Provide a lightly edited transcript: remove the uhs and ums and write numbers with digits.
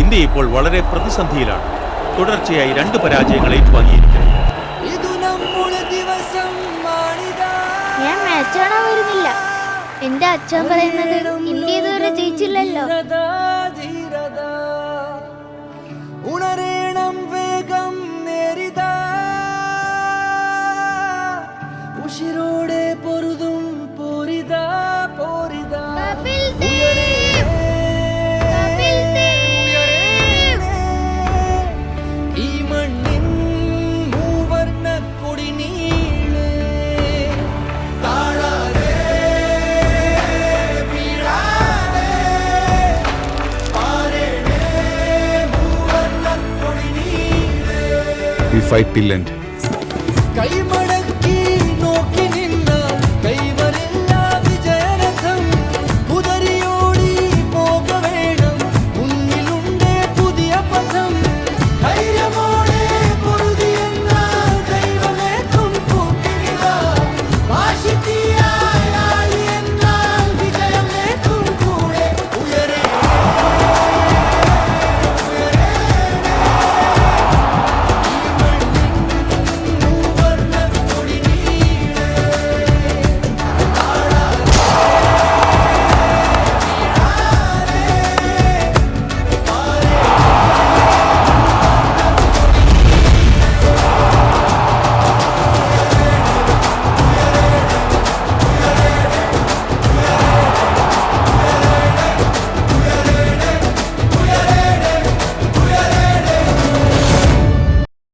India ഇപ്പോൾ വളരെ പ്രതിസന്ധിയിലാണ്. തുടർച്ചയായി 2 പരാജയങ്ങൾ ഏറ്റുവാങ്ങിയിരിക്കുന്നു. ഞാൻ മാച്ച് കാണാൻ വരുന്നില്ല. എന്റെ അച്ഛൻ പറയുന്നത് ഇന്ത്യ ഇതുവരെ ജയിച്ചില്ലല്ലോ. ഉണരേണം വേഗം നേരിതാ, ഉഷിരോടെ പൊരുതും പോരിതാ പോരിതാ. ഈ മണ്ണിൻ മൂവർണ്ണ കൊടി നീളെ താഴാതെ വീഴാതെ പാരേണേ മൂവർണ്ണ കൊടി നീളെ. We fight till end.